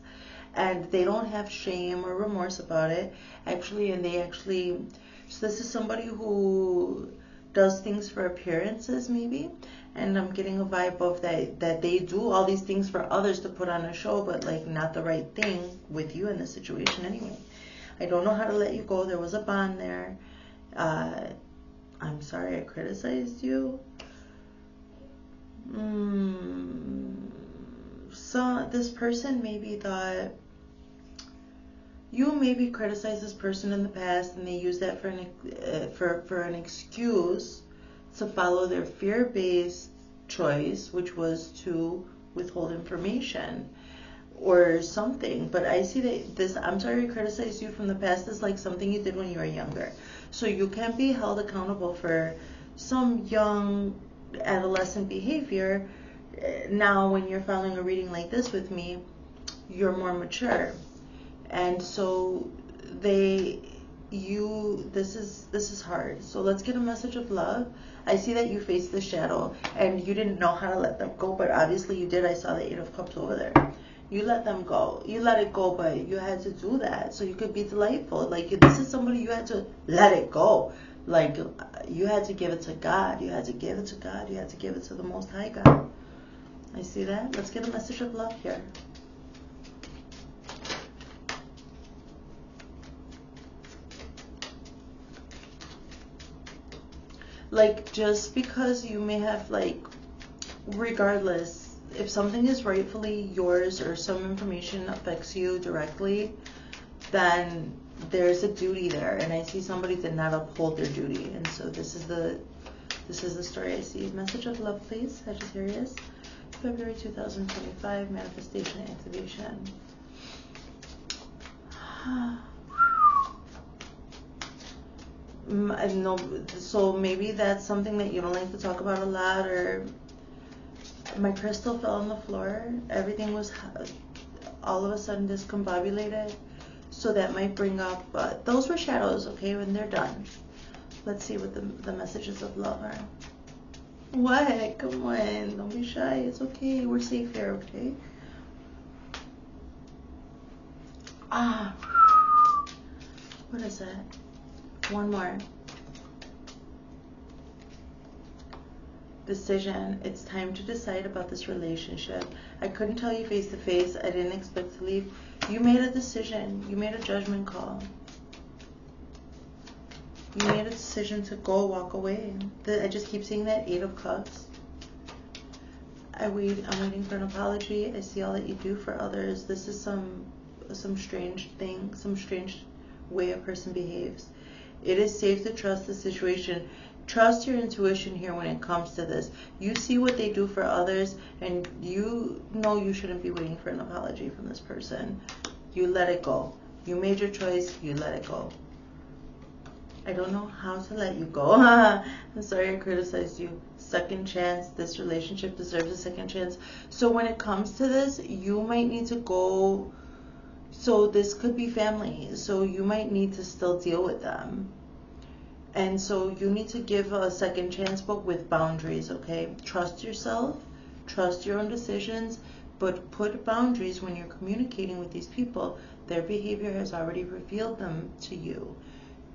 and they don't have shame or remorse about it, actually, and they actually... So this is somebody who does things for appearances, maybe, and I'm getting a vibe of that they do all these things for others to put on a show, but like not the right thing with you in this situation anyway. I don't know how to let you go. There was a bond there. I'm sorry I criticized you. So this person maybe thought... You maybe criticized this person in the past, and they use that for an excuse to follow their fear-based choice, which was to withhold information or something. But I see that this, I'm sorry I criticized you from the past, is like something you did when you were younger. So you can be held accountable for some young adolescent behavior. Now when you're following a reading like this with me, you're more mature. And so this is hard. So let's get a message of love. I see that you faced the shadow and you didn't know how to let them go, but obviously you did. I saw the 8 of Cups over there. You let them go. You let it go, but you had to do that so you could be delightful. Like, this is somebody you had to let it go. Like, you had to give it to God. You had to give it to God. You had to give it to the Most High God. I see that. Let's get a message of love here. Like, just because you may have, like, regardless, if something is rightfully yours or some information affects you directly, then there's a duty there. And I see somebody did not uphold their duty. And so this is the story I see. Message of love, please, Sagittarius. February 2025, manifestation, activation. No, so maybe that's something that you don't like to talk about a lot, or my crystal fell on the floor. Everything was all of a sudden discombobulated. So that might bring up, those were shadows, okay, when they're done. Let's see what the messages of love are. What? Come on, don't be shy. It's okay. We're safe here, okay? What is that? One more. Decision. It's time to decide about this relationship. I couldn't tell you face to face. I didn't expect to leave. You made a decision. You made a judgment call. You made a decision to go, walk away. I just keep seeing that 8 of Cups. I'm waiting for an apology. I see all that you do for others. This is some strange thing, some strange way a person behaves. It is safe to trust the situation. Trust your intuition here when it comes to this. You see what they do for others, and you know you shouldn't be waiting for an apology from this person. You let it go. You made your choice. You let it go. I don't know how to let you go. I'm sorry I criticized you. Second chance. This relationship deserves a second chance. So when it comes to this, you might need to go So this could be family. So you might need to still deal with them. And so you need to give a second chance, but with boundaries, okay? Trust yourself, trust your own decisions, but put boundaries when you're communicating with these people. Their behavior has already revealed them to you.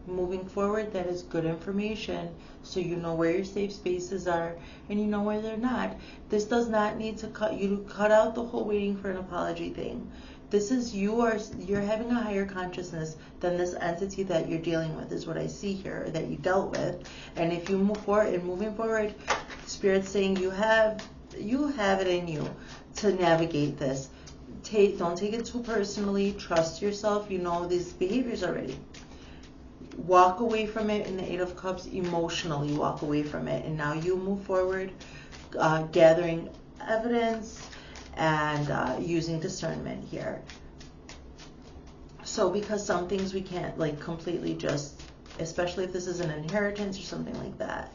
Moving forward, that is good information, so you know where your safe spaces are and you know where they're not. This does not need to cut out the whole waiting for an apology thing. This is you're having a higher consciousness than this entity that you're dealing with, is what I see here, that you dealt with. And if you move forward, and moving forward, Spirit's saying you have it in you to navigate this. Don't take it too personally. Trust yourself. You know these behaviors already. Walk away from it in the Eight of Cups, emotionally walk away from it. And now you move forward, gathering evidence and using discernment here. So because some things we can't like completely just, especially if this is an inheritance or something like that.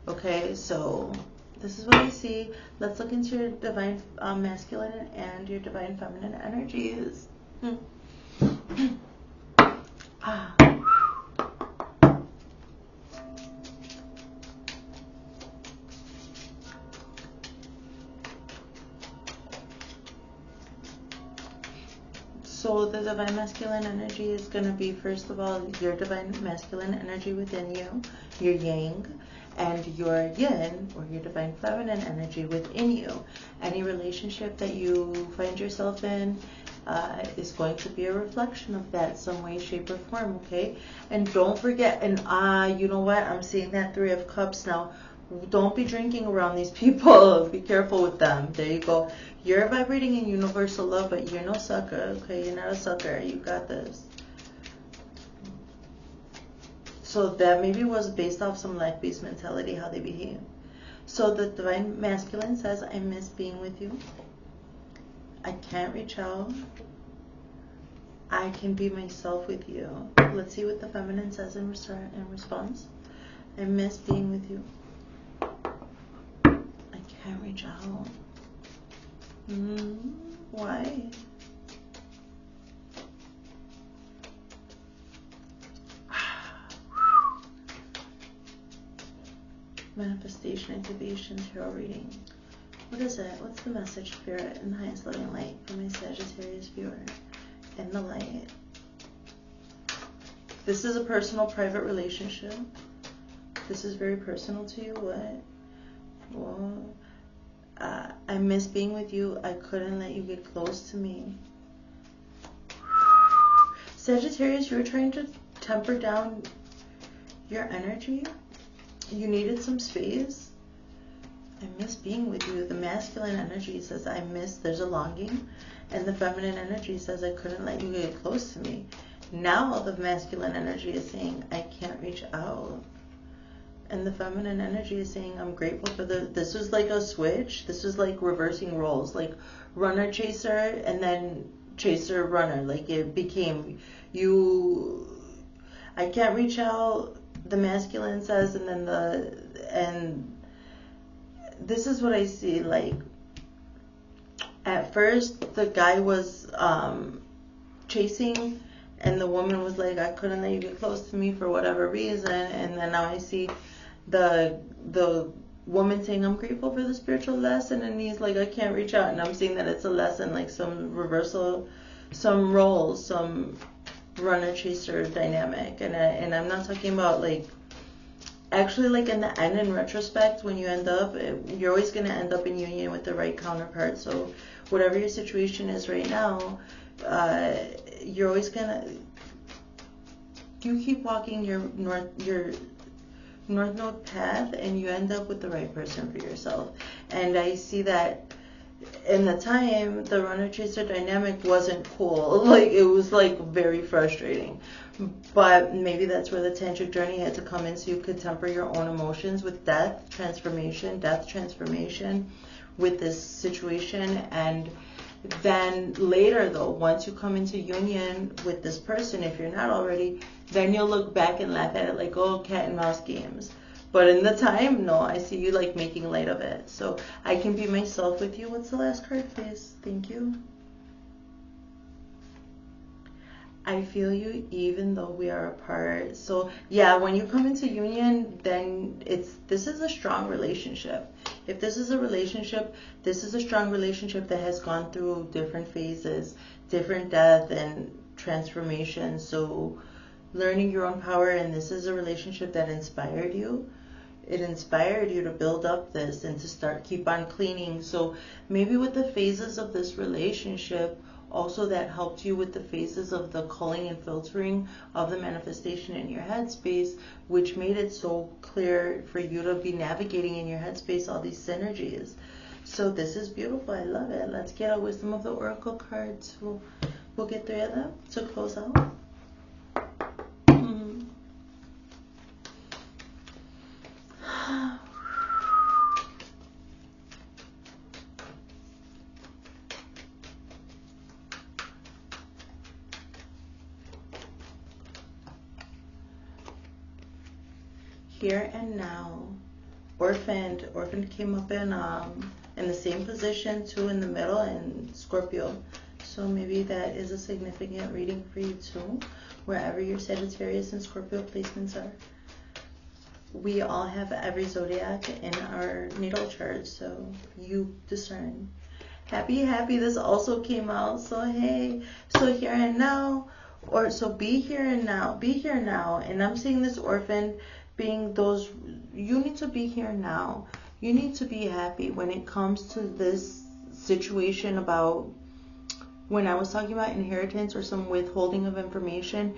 Okay, so this is what I see. Let's look into your divine masculine and your divine feminine energies. So the divine masculine energy is going to be, first of all, your divine masculine energy within you, your yang, and your yin, or your divine feminine energy within you. Any relationship that you find yourself in is going to be a reflection of that, some way, shape, or form, okay? And don't forget, and you know what? I'm seeing that Three of Cups now. Don't be drinking around these people. Be careful with them. There you go. You're vibrating in universal love, but you're no sucker, okay? You're not a sucker. You got this. So that maybe was based off some lack-based mentality, how they behave. So the divine masculine says, I miss being with you. I can't reach out. I can be myself with you. Let's see what the feminine says in response. I miss being with you. I can't reach out. Why? Manifestation, activation, tarot reading. What is it? What's the message, Spirit, in the highest loving light for my Sagittarius viewer? In the light. This is a personal, private relationship. This is very personal to you. What? Well, I miss being with you. I couldn't let you get close to me. Sagittarius, you were trying to temper down your energy. You needed some space. I miss being with you. The masculine energy says I miss, there's a longing. And the feminine energy says I couldn't let you get close to me. Now the masculine energy is saying I can't reach out. And the feminine energy is saying I'm grateful for this was like a switch. This was like reversing roles, like runner chaser and then chaser runner. Like it became I can't reach out, the masculine says, and then this is what I see. Like at first the guy was chasing and the woman was like, I couldn't let you get close to me for whatever reason. And then now I see the woman saying I'm grateful for the spiritual lesson, and he's like I can't reach out, and I'm seeing that it's a lesson, like some reversal, some roles, some runner chaser dynamic. And I'm not talking about like actually, like in the end, in retrospect, when you end up, you're always going to end up in union with the right counterpart. So whatever your situation is right now, you're always going to, you keep walking your North Node path and you end up with the right person for yourself. And I see that in the time, the runner chaser dynamic wasn't cool. Like it was like very frustrating. But maybe that's where the tantric journey had to come in, so you could temper your own emotions with death transformation with this situation. And then later though, once you come into union with this person, if you're not already, then you'll look back and laugh at it like, oh, cat and mouse games. But in the time, no, I see you like making light of it. So I can be myself with you. What's the last card, please? Thank you. I feel you even though we are apart. So yeah, when you come into union, then this is a strong relationship. If this is a relationship, this is a strong relationship that has gone through different phases, different death and transformation. So learning your own power, and this is a relationship that inspired you. It inspired you to build up this and to keep on cleaning. So maybe with the phases of this relationship, also that helped you with the phases of the culling and filtering of the manifestation in your headspace, which made it so clear for you to be navigating in your headspace all these synergies. So this is beautiful. I love it. Let's get a wisdom of the oracle cards. We'll get 3 of them to close out. Here and now. Orphaned came up in the same position, 2 in the middle, and Scorpio. So maybe that is a significant reading for you too, wherever your Sagittarius and Scorpio placements are. We all have every zodiac in our natal chart, so you discern. Happy, this also came out. So hey, so here and now, so be here and now, and I'm seeing this orphan being those, you need to be here now. You need to be happy when it comes to this situation about when I was talking about inheritance or some withholding of information.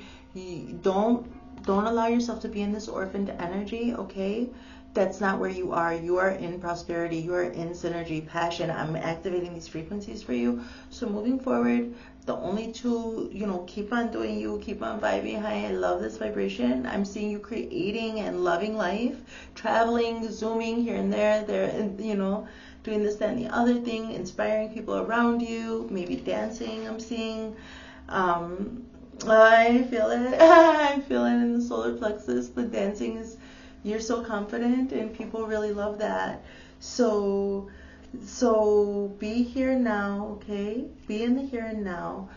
Don't allow yourself to be in this orphaned energy, okay? That's not where you are. You are in prosperity. You are in synergy, passion. I'm activating these frequencies for you. So moving forward, the only two, keep on doing you, keep on vibing high. I love this vibration. I'm seeing you creating and loving life, traveling, zooming here and there, doing this, that, and the other thing, inspiring people around you, maybe dancing, I'm seeing. I feel it. I feel it in the solar plexus. The dancing is, you're so confident and people really love that. So be here now, okay? Be in the here and now.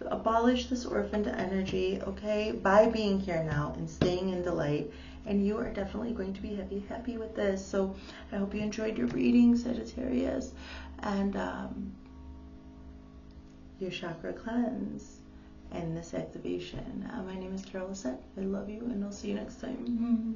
Abolish this orphaned energy, okay? By being here now and staying in delight. And you are definitely going to be happy with this. So I hope you enjoyed your reading, Sagittarius. And your chakra cleanse and this activation. My name is Lissett. I love you, and I'll see you next time.